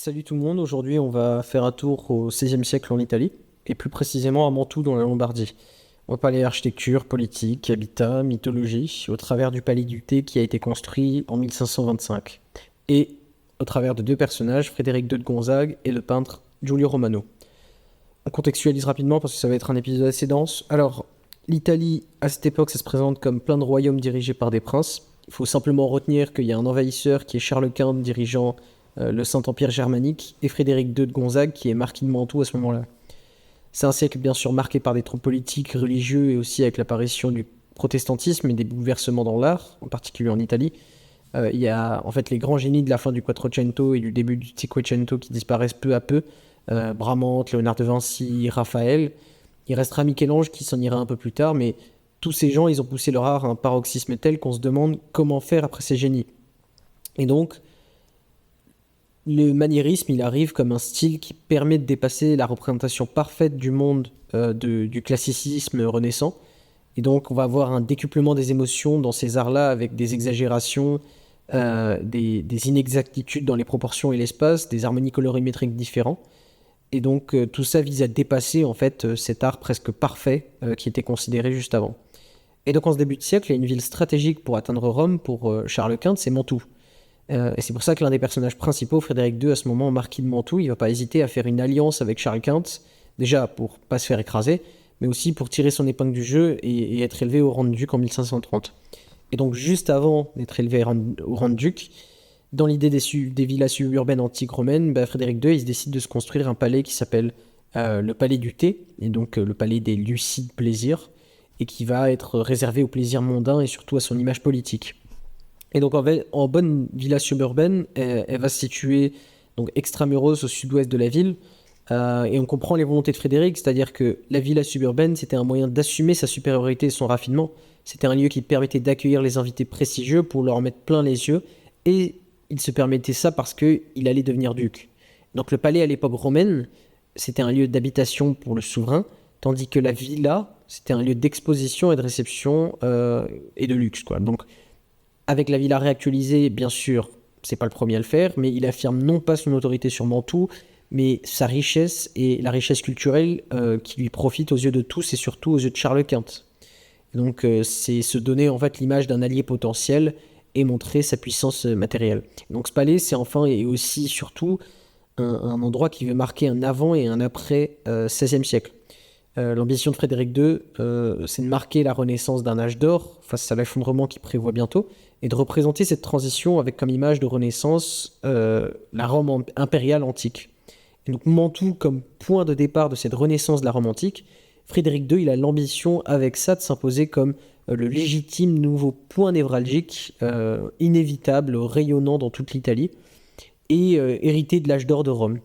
Salut tout le monde, aujourd'hui on va faire un tour au XVIe siècle en Italie, et plus précisément à Mantoue dans la Lombardie. On va parler architecture, politique, habitat, mythologie, au travers du palais du Thé qui a été construit en 1525, et au travers de deux personnages, Frédéric II de Gonzague et le peintre Giulio Romano. On contextualise rapidement parce que ça va être un épisode assez dense. Alors, l'Italie, à cette époque, ça se présente comme plein de royaumes dirigés par des princes. Il faut simplement retenir qu'il y a un envahisseur qui est Charles Quint dirigeant le Saint-Empire germanique, et Frédéric II de Gonzague, qui est marquis de Mantoue à ce moment-là. C'est un siècle bien sûr marqué par des troubles politiques, religieux, et aussi avec l'apparition du protestantisme et des bouleversements dans l'art, en particulier en Italie. Il y a en fait les grands génies de la fin du Quattrocento et du début du Cinquecento qui disparaissent peu à peu. Bramante, Léonard de Vinci, Raphaël. Il restera Michel-Ange qui s'en ira un peu plus tard, mais tous ces gens, ils ont poussé leur art à un paroxysme tel qu'on se demande comment faire après ces génies. Et donc, le maniérisme, il arrive comme un style qui permet de dépasser la représentation parfaite du monde du classicisme renaissant. Et donc, on va avoir un décuplement des émotions dans ces arts-là avec des exagérations, des inexactitudes dans les proportions et l'espace, des harmonies colorimétriques différents. Et donc, tout ça vise à dépasser en fait cet art presque parfait qui était considéré juste avant. Et donc, en ce début de siècle, il y a une ville stratégique pour atteindre Rome pour Charles Quint, c'est Mantoue. Et c'est pour ça que l'un des personnages principaux, Frédéric II, à ce moment, marquis de Mantoue, il ne va pas hésiter à faire une alliance avec Charles Quint, déjà pour pas se faire écraser, mais aussi pour tirer son épingle du jeu et être élevé au rang de duc en 1530. Et donc, juste avant d'être élevé au rang de duc, dans l'idée des villas suburbaines antiques romaines, Frédéric II il se décide de se construire un palais qui s'appelle le palais du Thé, et donc le palais des lucides plaisirs, et qui va être réservé aux plaisirs mondains et surtout à son image politique. Et donc en bonne villa suburbaine, elle va se situer donc extramuros au sud-ouest de la ville. Et on comprend les volontés de Frédéric, c'est-à-dire que la villa suburbaine, c'était un moyen d'assumer sa supériorité et son raffinement. C'était un lieu qui permettait d'accueillir les invités prestigieux pour leur mettre plein les yeux. Et il se permettait ça parce qu'il allait devenir duc. Donc le palais à l'époque romaine, c'était un lieu d'habitation pour le souverain, tandis que la villa, c'était un lieu d'exposition et de réception et de luxe, quoi. Donc avec la villa réactualisée, bien sûr, c'est pas le premier à le faire, mais il affirme non pas son autorité sur Mantoue, mais sa richesse et la richesse culturelle qui lui profite aux yeux de tous et surtout aux yeux de Charles Quint. Et donc c'est se donner en fait l'image d'un allié potentiel et montrer sa puissance matérielle. Donc ce palais, c'est enfin et aussi surtout un endroit qui veut marquer un avant et un après XVIe siècle. L'ambition de Frédéric II, c'est de marquer la renaissance d'un âge d'or face à l'effondrement qui prévoit bientôt, et de représenter cette transition avec comme image de renaissance la Rome impériale antique. Et donc Mantoue comme point de départ de cette renaissance de la Rome antique, Frédéric II il a l'ambition avec ça de s'imposer comme le légitime nouveau point névralgique, inévitable, rayonnant dans toute l'Italie, et hérité de l'âge d'or de Rome.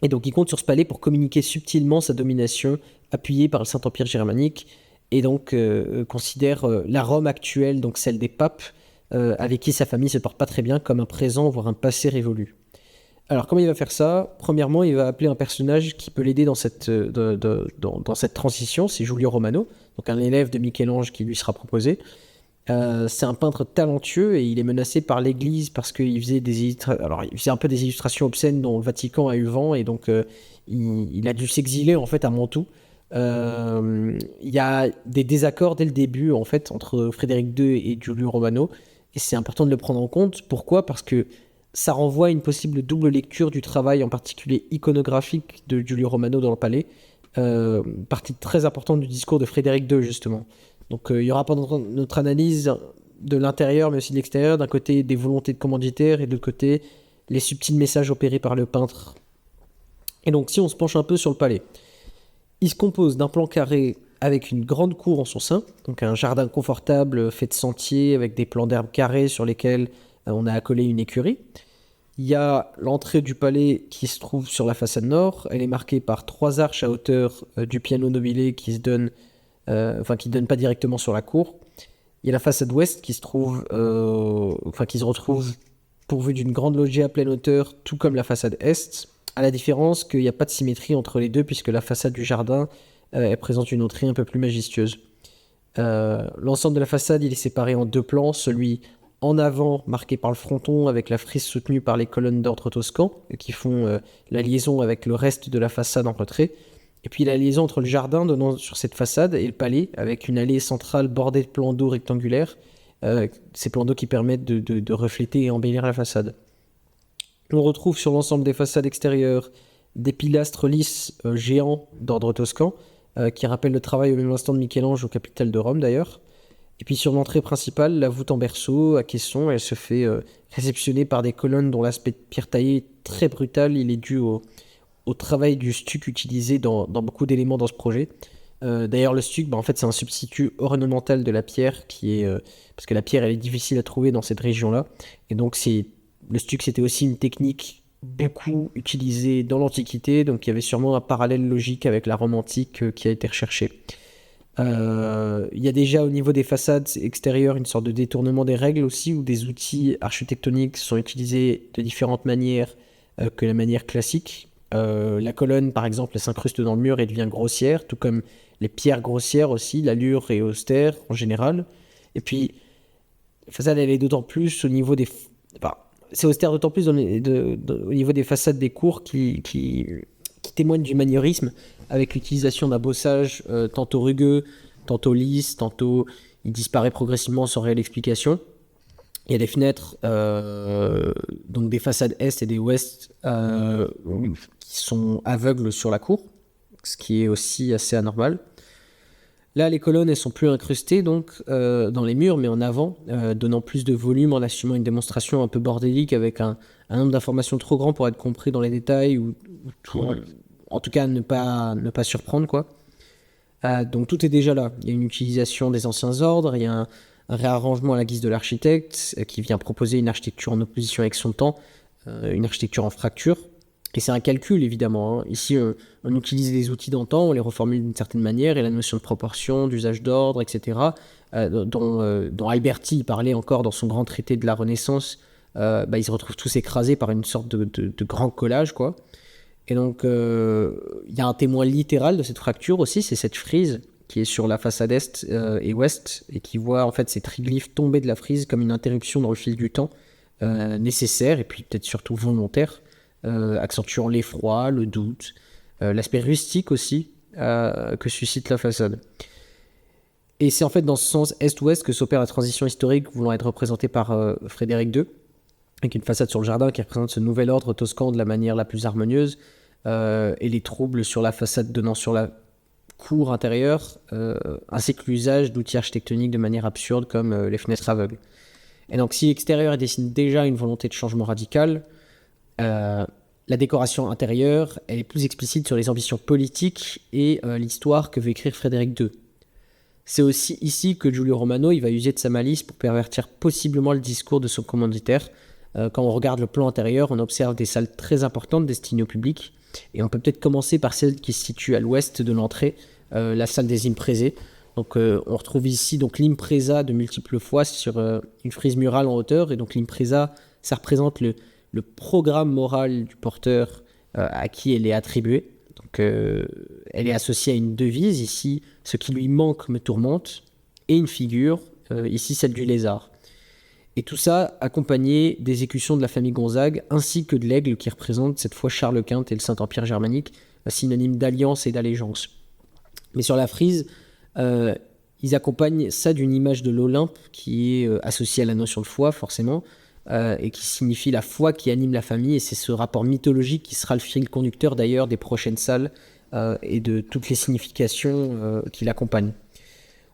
Et donc il compte sur ce palais pour communiquer subtilement sa domination, appuyée par le Saint-Empire germanique, et donc considère la Rome actuelle, donc celle des papes, avec qui sa famille se porte pas très bien, comme un présent, voire un passé révolu. Alors comment il va faire ça? Premièrement, il va appeler un personnage qui peut l'aider dans dans cette transition, c'est Giulio Romano, donc un élève de Michel-Ange qui lui sera proposé. C'est un peintre talentueux et il est menacé par l'Église parce qu'il faisait alors il faisait un peu des illustrations obscènes dont le Vatican a eu vent, et donc il a dû s'exiler en fait à Mantoue. Il y a des désaccords dès le début en fait entre Frédéric II et Giulio Romano, et c'est important de le prendre en compte. Pourquoi? Parce que ça renvoie à une possible double lecture du travail en particulier iconographique de Giulio Romano dans le palais, partie très importante du discours de Frédéric II justement. Donc il y aura pendant notre analyse de l'intérieur mais aussi de l'extérieur, d'un côté des volontés de commanditaire et de l'autre côté les subtils messages opérés par le peintre. Et donc si on se penche un peu sur le palais, il se compose d'un plan carré avec une grande cour en son sein, donc un jardin confortable fait de sentiers avec des plants d'herbes carrés sur lesquels on a accolé une écurie. Il y a l'entrée du palais qui se trouve sur la façade nord, elle est marquée par trois arches à hauteur du piano nobile qui donnent pas directement sur la cour. Il y a la façade ouest qui se retrouve pourvue d'une grande loggia à pleine hauteur, tout comme la façade est, à la différence qu'il n'y a pas de symétrie entre les deux, puisque la façade du jardin elle présente une entrée un peu plus majestueuse. L'ensemble de la façade il est séparé en deux plans, celui en avant marquée par le fronton avec la frise soutenue par les colonnes d'ordre toscan qui font la liaison avec le reste de la façade en retrait. Et puis la liaison entre le jardin donnant sur cette façade et le palais avec une allée centrale bordée de plans d'eau rectangulaires. Ces plans d'eau qui permettent de refléter et embellir la façade. On retrouve sur l'ensemble des façades extérieures des pilastres lisses géants d'ordre toscan qui rappellent le travail au même instant de Michel-Ange au Capitole de Rome d'ailleurs. Et puis sur l'entrée principale, la voûte en berceau à caisson, elle se fait réceptionner par des colonnes dont l'aspect de pierre taillée est très brutal. Il est dû au travail du stuc utilisé dans beaucoup d'éléments dans ce projet. D'ailleurs, le stuc, en fait, c'est un substitut ornemental de la pierre parce que la pierre, elle est difficile à trouver dans cette région-là. Et donc, le stuc, c'était aussi une technique beaucoup utilisée dans l'Antiquité. Donc, il y avait sûrement un parallèle logique avec la Rome antique qui a été recherché. Il y a déjà au niveau des façades extérieures une sorte de détournement des règles aussi, où des outils architectoniques sont utilisés de différentes manières que la manière classique. La colonne, par exemple, elle s'incruste dans le mur et devient grossière, tout comme les pierres grossières aussi, l'allure est austère en général. Et puis, la façade, elle est d'autant plus au niveau des... Enfin, c'est austère d'autant plus au niveau des façades des cours qui témoignent du maniérisme, avec l'utilisation d'un bossage tantôt rugueux, tantôt lisse, tantôt il disparaît progressivement sans réelle explication. Il y a des fenêtres, donc des façades est et des ouest, qui sont aveugles sur la cour, ce qui est aussi assez anormal. Là, les colonnes, elles sont plus incrustées donc dans les murs, mais en avant, donnant plus de volume en assumant une démonstration un peu bordélique avec un nombre d'informations trop grand pour être compris dans les détails ou en tout cas ne pas surprendre quoi. Donc tout est déjà là. Il y a une utilisation des anciens ordres, il y a un réarrangement à la guise de l'architecte qui vient proposer une architecture en opposition avec son temps, une architecture en fracture. Et c'est un calcul, évidemment. Ici, on utilise les outils d'antan, on les reformule d'une certaine manière, et la notion de proportion, d'usage d'ordre, etc., dont Alberti parlait encore dans son grand traité de la Renaissance, ils se retrouvent tous écrasés par une sorte de grand collage, quoi. Et donc, il y a un témoin littéral de cette fracture aussi, c'est cette frise qui est sur la façade est et ouest, et qui voit en fait ces triglyphes tomber de la frise comme une interruption dans le fil du temps, nécessaire, et puis peut-être surtout volontaire, accentuant l'effroi, le doute, l'aspect rustique aussi que suscite la façade. Et c'est en fait dans ce sens est-ouest que s'opère la transition historique voulant être représentée par Frédéric II, avec une façade sur le jardin qui représente ce nouvel ordre toscan de la manière la plus harmonieuse, et les troubles sur la façade donnant sur la cour intérieure, ainsi que l'usage d'outils architectoniques de manière absurde comme les fenêtres aveugles. Et donc si l'extérieur dessine déjà une volonté de changement radical, la décoration intérieure elle est plus explicite sur les ambitions politiques et l'histoire que veut écrire Frédéric II. C'est aussi ici que Giulio Romano il va user de sa malice pour pervertir possiblement le discours de son commanditaire. Quand on regarde le plan intérieur, on observe des salles très importantes destinées au public, et on peut peut-être commencer par celle qui se situe à l'ouest de l'entrée, la salle des imprésés. Donc on retrouve ici donc l'impresa de multiples fois sur une frise murale en hauteur, et donc l'impresa ça représente le programme moral du porteur à qui elle est attribuée. Donc elle est associée à une devise, ici ce qui lui manque me tourmente, et une figure, ici celle du lézard. Et tout ça accompagné des écussons de la famille Gonzague, ainsi que de l'aigle qui représente cette fois Charles Quint et le Saint-Empire germanique, synonyme d'alliance et d'allégeance. Mais sur la frise, ils accompagnent ça d'une image de l'Olympe qui est associée à la notion de foi, forcément, et qui signifie la foi qui anime la famille, et c'est ce rapport mythologique qui sera le fil conducteur d'ailleurs des prochaines salles et de toutes les significations qui l'accompagnent.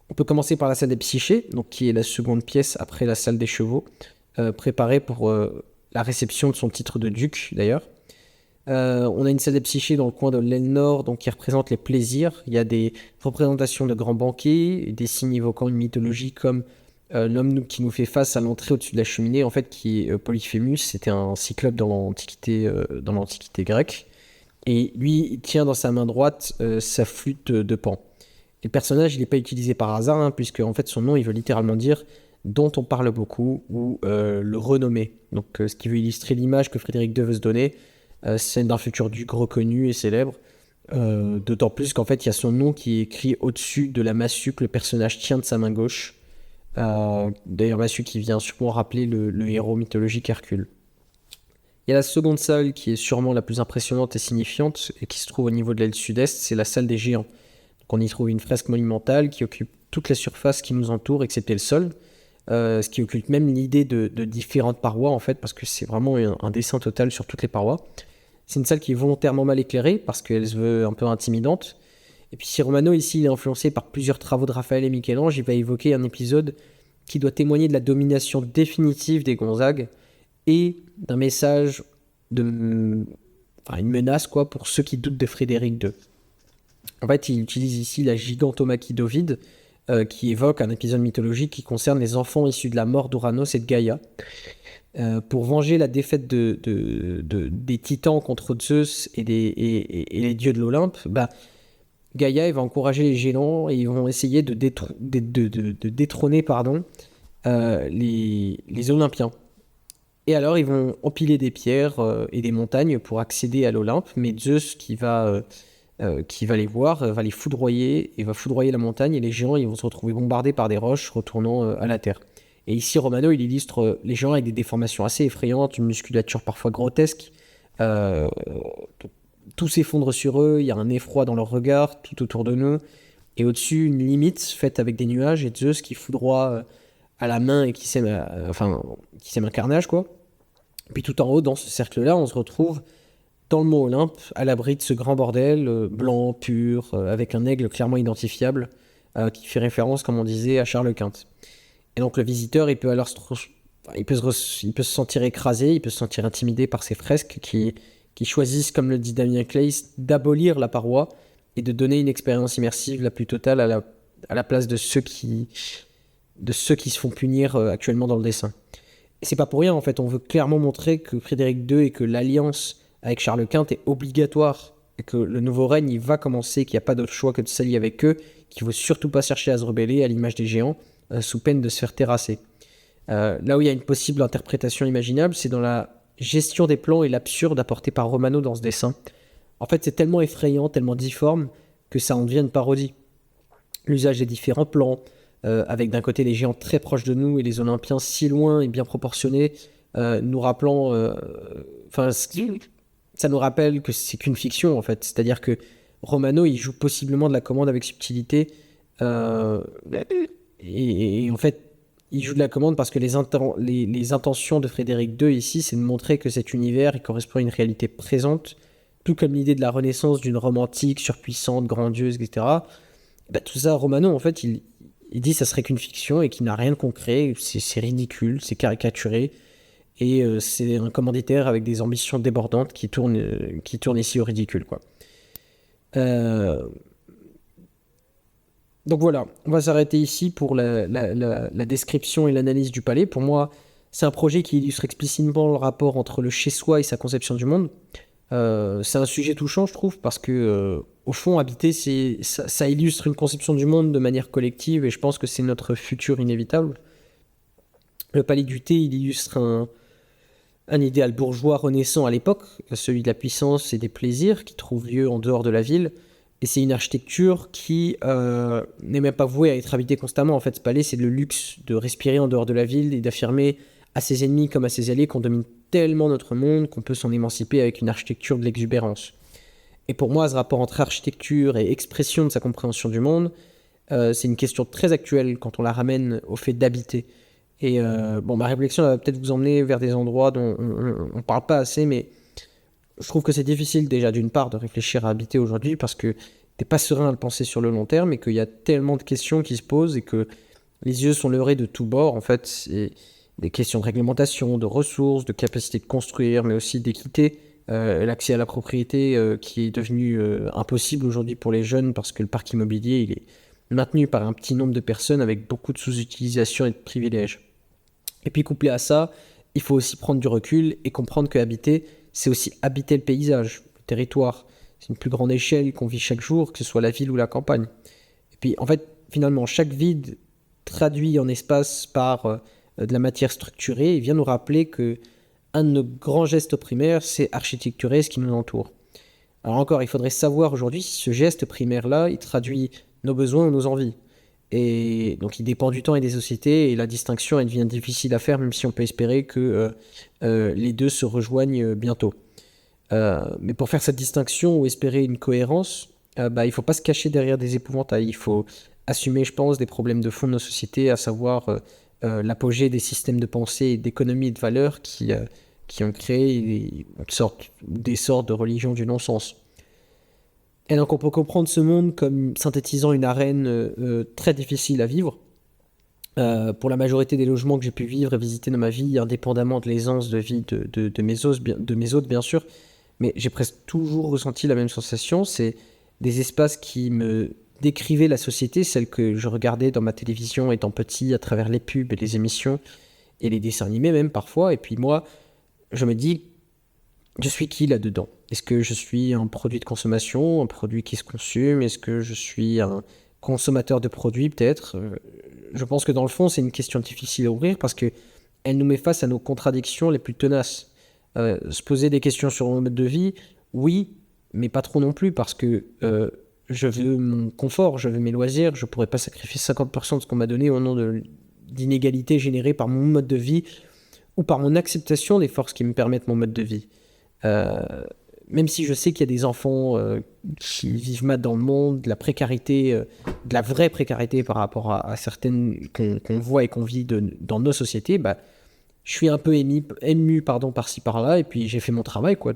On peut commencer par la salle des psychés, donc qui est la seconde pièce après la salle des chevaux, préparée pour la réception de son titre de duc d'ailleurs. On a une salle des psychés dans le coin de l'aile nord, donc qui représente les plaisirs. Il y a des représentations de grands banquets, des signes évoquant une mythologie comme l'homme qui nous fait face à l'entrée au-dessus de la cheminée, en fait, qui est Polyphémus. C'était un cyclope dans l'antiquité grecque. Et lui, il tient dans sa main droite sa flûte de Pan. Et le personnage, il n'est pas utilisé par hasard, puisque en fait, son nom, il veut littéralement dire « dont on parle beaucoup » ou « le renommé ». Donc, ce qui veut illustrer l'image que Frédéric II veut se donner, c'est d'un futur duc reconnu et célèbre, d'autant plus qu'en fait, il y a son nom qui est écrit au-dessus de la massue que le personnage tient de sa main gauche, D'ailleurs, celui qui vient sûrement rappeler le héros mythologique Hercule. Il y a la seconde salle qui est sûrement la plus impressionnante et signifiante et qui se trouve au niveau de l'aile sud-est, c'est la salle des géants. Donc on y trouve une fresque monumentale qui occupe toute la surface qui nous entoure, excepté le sol, ce qui occulte même l'idée de différentes parois en fait, parce que c'est vraiment un dessin total sur toutes les parois. C'est une salle qui est volontairement mal éclairée parce qu'elle se veut un peu intimidante. Et puis si Romano ici il est influencé par plusieurs travaux de Raphaël et Michel-Ange, il va évoquer un épisode qui doit témoigner de la domination définitive des Gonzague et d'un message de, enfin une menace quoi pour ceux qui doutent de Frédéric II. En fait, il utilise ici la gigantomachie d'Ovide, qui évoque un épisode mythologique qui concerne les enfants issus de la mort d'Ouranos et de Gaïa. Pour venger la défaite des titans contre Zeus et les dieux de l'Olympe, Gaïa il va encourager les géants et ils vont essayer de détrôner les Olympiens. Et alors ils vont empiler des pierres et des montagnes pour accéder à l'Olympe, mais Zeus qui va les voir, va les foudroyer et va foudroyer la montagne et les géants ils vont se retrouver bombardés par des roches retournant à la terre. Et ici Romano il illustre les géants avec des déformations assez effrayantes, une musculature parfois grotesque. Euh, tout s'effondre sur eux, il y a un effroi dans leur regard tout autour de nous. Et au-dessus une limite faite avec des nuages et Zeus qui foudroie à la main et qui sème un carnage quoi. Puis tout en haut dans ce cercle-là on se retrouve dans le mont Olympe, à l'abri de ce grand bordel, blanc, pur, avec un aigle clairement identifiable, qui fait référence, comme on disait, à Charles Quint. Et donc le visiteur, il peut alors il peut il peut se sentir écrasé, il peut se sentir intimidé par ces fresques qui choisissent, comme le dit Damien Claes, d'abolir la paroi et de donner une expérience immersive la plus totale à la place de ceux qui se font punir actuellement dans le dessin. Et c'est pas pour rien, en fait, on veut clairement montrer que Frédéric II et que l'alliance avec Charles Quint est obligatoire et que le nouveau règne il va commencer, qu'il n'y a pas d'autre choix que de s'allier avec eux, qu'il ne faut surtout pas chercher à se rebeller à l'image des géants, sous peine de se faire terrasser. Là où il y a une possible interprétation imaginable, c'est dans la gestion des plans et l'absurde apporté par Romano dans ce dessin. En fait, c'est tellement effrayant, tellement difforme, que ça en devient une parodie. L'usage des différents plans, avec d'un côté les géants très proches de nous et les Olympiens si loin et bien proportionnés, nous rappelant... ça nous rappelle que c'est qu'une fiction en fait. C'est-à-dire que Romano il joue possiblement de la commande avec subtilité et en fait il joue de la commande parce que les intentions de Frédéric II ici c'est de montrer que cet univers il correspond à une réalité présente, tout comme l'idée de la renaissance d'une Rome antique, surpuissante, grandiose, etc. Tout ça Romano en fait il dit que ça serait qu'une fiction et qu'il n'a rien de concret, c'est ridicule, c'est caricaturé. Et c'est un commanditaire avec des ambitions débordantes qui tourne ici au ridicule, quoi. Euh, donc voilà, on va s'arrêter ici pour la description et l'analyse du palais. Pour moi, c'est un projet qui illustre explicitement le rapport entre le chez-soi et sa conception du monde. C'est un sujet touchant, je trouve, parce que, au fond, habiter, ça illustre une conception du monde de manière collective, et je pense que c'est notre futur inévitable. Le palais du thé, il illustre un idéal bourgeois renaissant à l'époque, celui de la puissance et des plaisirs qui trouve lieu en dehors de la ville. Et c'est une architecture qui n'est même pas vouée à être habitée constamment. En fait, ce palais, c'est le luxe de respirer en dehors de la ville et d'affirmer à ses ennemis comme à ses alliés qu'on domine tellement notre monde qu'on peut s'en émanciper avec une architecture de l'exubérance. Et pour moi, ce rapport entre architecture et expression de sa compréhension du monde, c'est une question très actuelle quand on la ramène au fait d'habiter. Et ma réflexion va peut-être vous emmener vers des endroits dont on ne parle pas assez, mais je trouve que c'est difficile déjà d'une part de réfléchir à habiter aujourd'hui parce que t'es pas serein à le penser sur le long terme et qu'il y a tellement de questions qui se posent et que les yeux sont leurrés de tous bords. En fait, c'est des questions de réglementation, de ressources, de capacité de construire, mais aussi d'équité, l'accès à la propriété qui est devenu impossible aujourd'hui pour les jeunes parce que le parc immobilier il est maintenu par un petit nombre de personnes avec beaucoup de sous-utilisation et de privilèges. Et puis couplé à ça, il faut aussi prendre du recul et comprendre que habiter, c'est aussi habiter le paysage, le territoire. C'est une plus grande échelle qu'on vit chaque jour, que ce soit la ville ou la campagne. Et puis en fait, finalement, chaque vide traduit en espace par de la matière structurée, vient nous rappeler que un de nos grands gestes primaires, c'est architecturer ce qui nous entoure. Alors encore, il faudrait savoir aujourd'hui si ce geste primaire-là, il traduit nos besoins ou nos envies. Et donc il dépend du temps et des sociétés, et la distinction elle devient difficile à faire, même si on peut espérer que les deux se rejoignent bientôt. Mais pour faire cette distinction ou espérer une cohérence, il ne faut pas se cacher derrière des épouvantails. Il faut assumer, je pense, des problèmes de fond de nos sociétés, à savoir l'apogée des systèmes de pensée et d'économie et de valeurs qui ont créé des sortes de religions du non-sens. Et donc on peut comprendre ce monde comme synthétisant une arène très difficile à vivre. Pour la majorité des logements que j'ai pu vivre et visiter dans ma vie, indépendamment de l'aisance de vie de mes hôtes, bien sûr, mais j'ai presque toujours ressenti la même sensation. C'est des espaces qui me décrivaient la société, celle que je regardais dans ma télévision étant petit, à travers les pubs et les émissions, et les dessins animés même parfois. Et puis moi, je me dis, je suis qui là-dedans? Est-ce que je suis un produit de consommation, un produit qui se consume? Est-ce que je suis un consommateur de produits peut-être? Je pense que dans le fond, c'est une question difficile à ouvrir parce que elle nous met face à nos contradictions les plus tenaces. Se poser des questions sur mon mode de vie, oui, mais pas trop non plus parce que je veux mon confort, je veux mes loisirs, je pourrais pas sacrifier 50% de ce qu'on m'a donné au nom d'inégalités générées par mon mode de vie ou par mon acceptation des forces qui me permettent mon mode de vie. Euh, Même si je sais qu'il y a des enfants qui vivent mal dans le monde, de la précarité, de la vraie précarité par rapport à certaines qu'on voit et qu'on vit dans nos sociétés, je suis un peu ému pardon, par-ci par-là, et puis j'ai fait mon travail, quoi.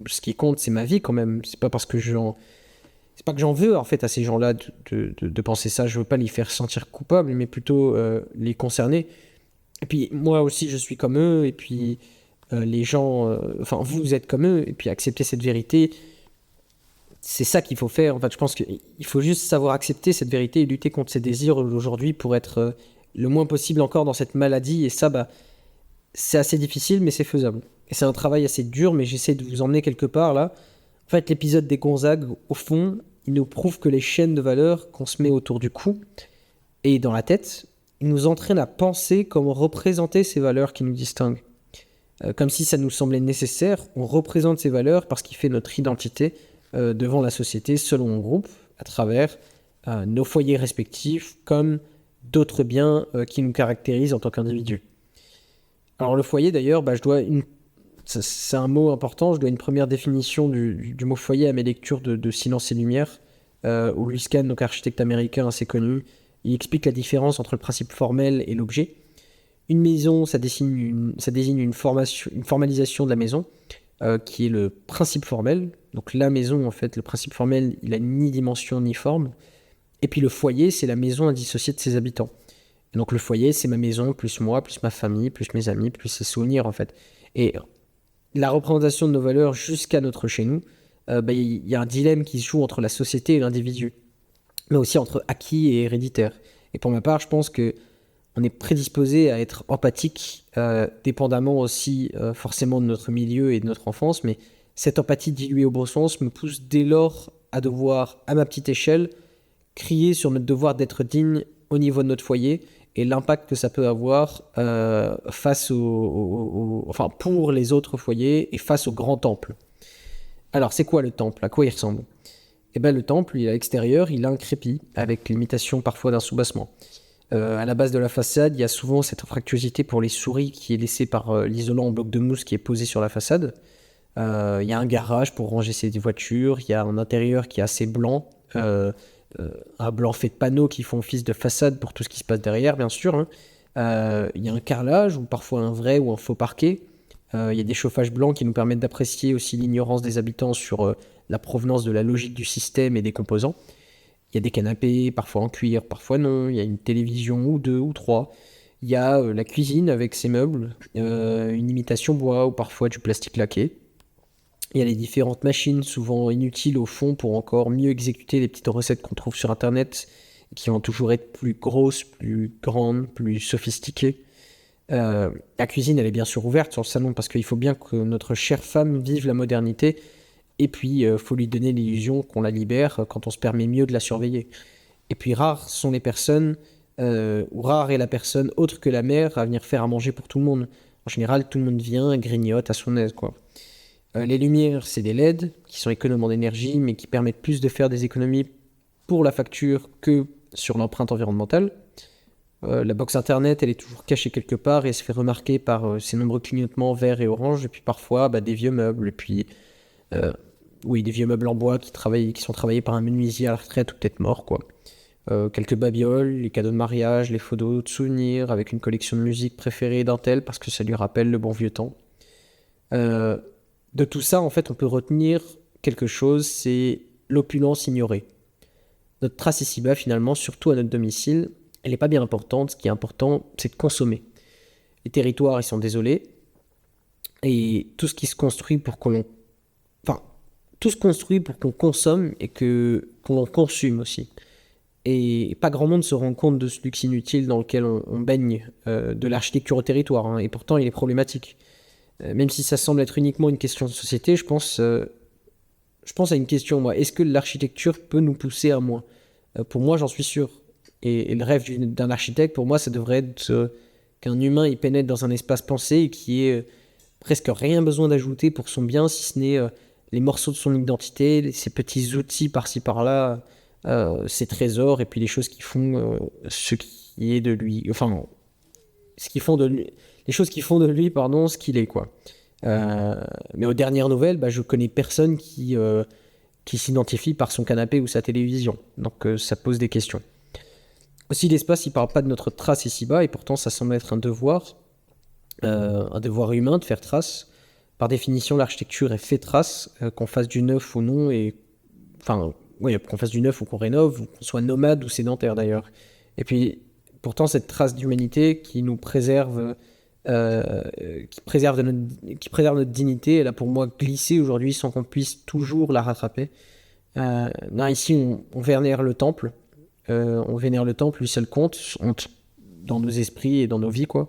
Ce qui compte, c'est ma vie quand même. C'est pas que j'en veux en fait à ces gens-là de penser ça. Je veux pas les faire sentir coupables, mais plutôt les concerner. Et puis moi aussi, je suis comme eux, et puis les gens, vous êtes comme eux, et puis accepter cette vérité, c'est ça qu'il faut faire. En fait, je pense qu'il faut juste savoir accepter cette vérité et lutter contre ses désirs aujourd'hui pour être le moins possible encore dans cette maladie. Et ça, c'est assez difficile, mais c'est faisable. Et c'est un travail assez dur, mais j'essaie de vous emmener quelque part là. En fait, l'épisode des Gonzagues, au fond, il nous prouve que les chaînes de valeurs qu'on se met autour du cou et dans la tête, il nous entraîne à penser comment représenter ces valeurs qui nous distinguent. Comme si ça nous semblait nécessaire, on représente ces valeurs parce qu'il fait notre identité devant la société selon un groupe, à travers nos foyers respectifs, comme d'autres biens qui nous caractérisent en tant qu'individus. Alors le foyer d'ailleurs, c'est un mot important, je dois une première définition du mot foyer à mes lectures de Silence et Lumière, où Louis Kahn, donc architecte américain assez connu, il explique la différence entre le principe formel et l'objet. Une maison, ça désigne une formalisation de la maison, qui est le principe formel. Donc la maison, en fait, le principe formel, il a ni dimension ni forme. Et puis le foyer, c'est la maison indissociée de ses habitants. Et donc le foyer, c'est ma maison, plus moi, plus ma famille, plus mes amis, plus ses souvenirs, en fait. Et la représentation de nos valeurs jusqu'à notre chez nous, il y a un dilemme qui se joue entre la société et l'individu, mais aussi entre acquis et héréditaire. Et pour ma part, je pense que on est prédisposé à être empathique, dépendamment aussi forcément de notre milieu et de notre enfance, mais cette empathie diluée au bon sens me pousse dès lors à devoir, à ma petite échelle, crier sur notre devoir d'être digne au niveau de notre foyer et l'impact que ça peut avoir pour les autres foyers et face au grand temple. Alors, c'est quoi le temple? À quoi il ressemble? Eh bien, le temple, il est à l'extérieur, il a un crépi, avec l'imitation parfois d'un soubassement. À la base de la façade, il y a souvent cette anfractuosité pour les souris qui est laissée par l'isolant en bloc de mousse qui est posé sur la façade. Il y a un garage pour ranger ses voitures, il y a un intérieur qui est assez blanc, un blanc fait de panneaux qui font office de façade pour tout ce qui se passe derrière, bien sûr. Hein. Il y a un carrelage, ou parfois un vrai ou un faux parquet. Il y a des chauffages blancs qui nous permettent d'apprécier aussi l'ignorance des habitants sur la provenance de la logique du système et des composants. Il y a des canapés, parfois en cuir, parfois non. Il y a une télévision ou deux ou trois. Il y a la cuisine avec ses meubles, une imitation bois ou parfois du plastique laqué. Il y a les différentes machines, souvent inutiles au fond pour encore mieux exécuter les petites recettes qu'on trouve sur Internet, qui vont toujours être plus grosses, plus grandes, plus sophistiquées. La cuisine, elle est bien sûr ouverte sur le salon parce qu'il faut bien que notre chère femme vive la modernité. Et puis, faut lui donner l'illusion qu'on la libère quand on se permet mieux de la surveiller. Et puis, rares sont les personnes, ou rare est la personne autre que la mère à venir faire à manger pour tout le monde. En général, tout le monde vient, grignote à son aise, quoi. Les lumières, c'est des LED qui sont économes en énergie, mais qui permettent plus de faire des économies pour la facture que sur l'empreinte environnementale. La box internet, elle est toujours cachée quelque part et se fait remarquer par ses nombreux clignotements verts et orange, et puis parfois des vieux meubles, et puis oui, des vieux meubles en bois qui sont travaillés par un menuisier à la retraite ou peut-être mort, quoi. Quelques babioles, les cadeaux de mariage, les photos de souvenirs, avec une collection de musique préférée d'un tel parce que ça lui rappelle le bon vieux temps. Euh, de tout ça, en fait, on peut retenir quelque chose, c'est l'opulence ignorée. Notre trace ici-bas, finalement, surtout à notre domicile, elle n'est pas bien importante. Ce qui est important, c'est de consommer. Les territoires, ils sont désolés. Et tout ce qui se construit pour qu'on... Enfin, tout se construit pour qu'on consomme et qu'on consume aussi. Et pas grand monde se rend compte de ce luxe inutile dans lequel on baigne, de l'architecture au territoire, hein, et pourtant il est problématique. Même si ça semble être uniquement une question de société, je pense à une question, moi. Est-ce que l'architecture peut nous pousser à moins? Pour moi, j'en suis sûr. Et le rêve d'un architecte, pour moi, ça devrait être qu'un humain il pénètre dans un espace pensé et qui ait presque rien besoin d'ajouter pour son bien, si ce n'est les morceaux de son identité, ses petits outils par-ci par-là, ses trésors, et puis les choses qui font ce qui est de lui. Enfin, ce qui font de lui, les choses qui font de lui, pardon, ce qu'il est, quoi. Mais aux dernières nouvelles, je connais personne qui s'identifie par son canapé ou sa télévision. Donc ça pose des questions. Aussi, l'espace, il parle pas de notre trace ici-bas, et pourtant ça semble être un devoir humain de faire trace. Par définition, l'architecture est fait trace, qu'on fasse du neuf ou non, et enfin, ouais, qu'on fasse du neuf ou qu'on rénove, ou qu'on soit nomade ou sédentaire d'ailleurs. Et puis, pourtant, cette trace d'humanité qui nous préserve, qui préserve notre dignité, elle a pour moi glissé aujourd'hui sans qu'on puisse toujours la rattraper. Non, ici, on vénère le temple. On vénère le temple, lui seul compte, dans nos esprits et dans nos vies, quoi.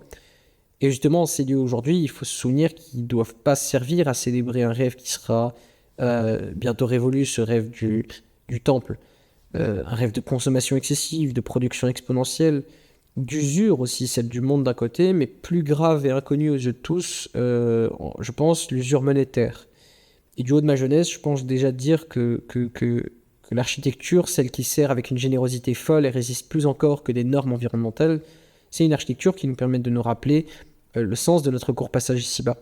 Et justement, ces lieux aujourd'hui, il faut se souvenir qu'ils ne doivent pas servir à célébrer un rêve qui sera bientôt révolu, ce rêve du temple. Un rêve de consommation excessive, de production exponentielle, d'usure aussi, celle du monde d'un côté, mais plus grave et inconnue aux yeux de tous, je pense, l'usure monétaire. Et du haut de ma jeunesse, je pense déjà dire que l'architecture, celle qui sert avec une générosité folle et résiste plus encore que des normes environnementales, c'est une architecture qui nous permet de nous rappeler le sens de notre court passage ici-bas.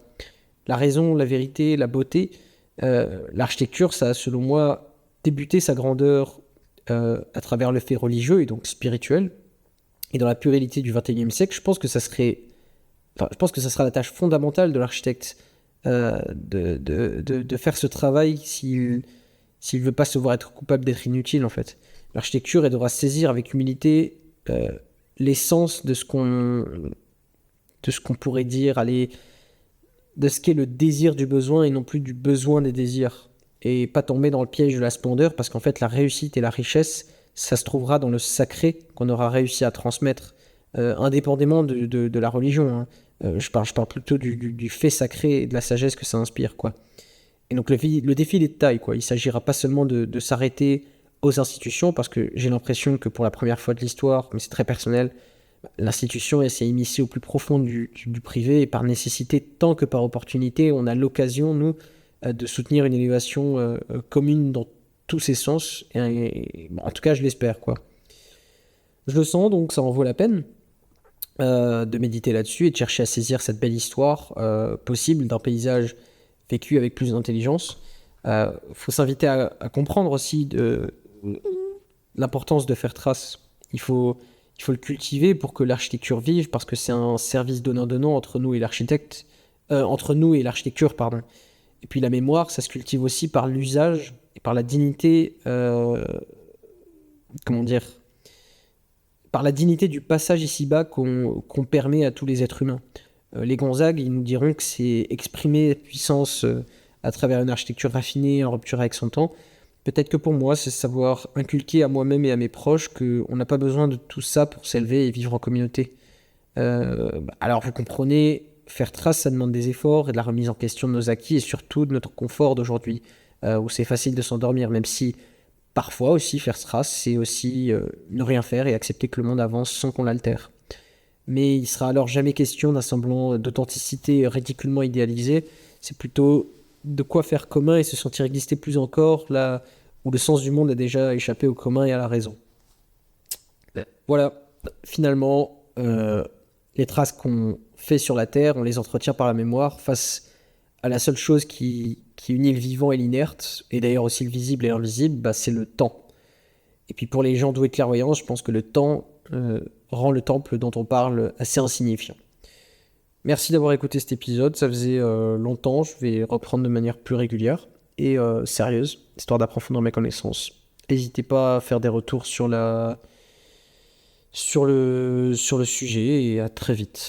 La raison, la vérité, la beauté, l'architecture, ça a selon moi débuté sa grandeur à travers le fait religieux et donc spirituel. Et dans la puérilité du XXIe siècle, je pense que ça sera la tâche fondamentale de l'architecte de faire ce travail s'il veut pas se voir être coupable d'être inutile en fait. L'architecture, elle devra saisir avec humilité l'essence de ce qu'on pourrait dire, allez, de ce qu'est le désir du besoin et non plus du besoin des désirs. Et pas tomber dans le piège de la splendeur, parce qu'en fait la réussite et la richesse, ça se trouvera dans le sacré qu'on aura réussi à transmettre, indépendamment de la religion, hein. Je parle plutôt du fait sacré et de la sagesse que ça inspire, quoi. Et donc le défi il est de taille, quoi. Il s'agira pas seulement de s'arrêter aux institutions, parce que j'ai l'impression que pour la première fois de l'histoire, mais c'est très personnel, l'institution elle s'est immiscée au plus profond du privé, et par nécessité tant que par opportunité, on a l'occasion, nous, de soutenir une élévation commune dans tous ses sens, en tout cas je l'espère, quoi. Je le sens, donc ça en vaut la peine de méditer là-dessus et de chercher à saisir cette belle histoire possible d'un paysage vécu avec plus d'intelligence. Faut s'inviter à comprendre aussi l'importance de faire trace. Il faut le cultiver pour que l'architecture vive, parce que c'est un service donnant-donnant entre nous et l'architecte, entre nous et l'architecture, pardon. Et puis la mémoire, ça se cultive aussi par l'usage et par la dignité, comment dire, par la dignité du passage ici-bas qu'on permet à tous les êtres humains. Les Gonzague, ils nous diront que c'est exprimer puissance à travers une architecture raffinée en rupture avec son temps. Peut-être que pour moi, c'est savoir inculquer à moi-même et à mes proches qu'on n'a pas besoin de tout ça pour s'élever et vivre en communauté. Alors vous comprenez, faire trace, ça demande des efforts et de la remise en question de nos acquis et surtout de notre confort d'aujourd'hui, où c'est facile de s'endormir, même si parfois aussi faire trace, c'est aussi ne rien faire et accepter que le monde avance sans qu'on l'altère. Mais il sera alors jamais question d'un semblant d'authenticité ridiculement idéalisé, c'est plutôt de quoi faire commun et se sentir exister plus encore là où le sens du monde a déjà échappé au commun et à la raison. Voilà, finalement, les traces qu'on fait sur la Terre, on les entretient par la mémoire face à la seule chose qui unit le vivant et l'inerte, et d'ailleurs aussi le visible et l'invisible, bah, c'est le temps. Et puis pour les gens doués de clairvoyance, je pense que le temps rend le temple dont on parle assez insignifiant. Merci d'avoir écouté cet épisode, ça faisait longtemps, je vais reprendre de manière plus régulière et sérieuse, histoire d'approfondir mes connaissances. N'hésitez pas à faire des retours sur le sujet et à très vite.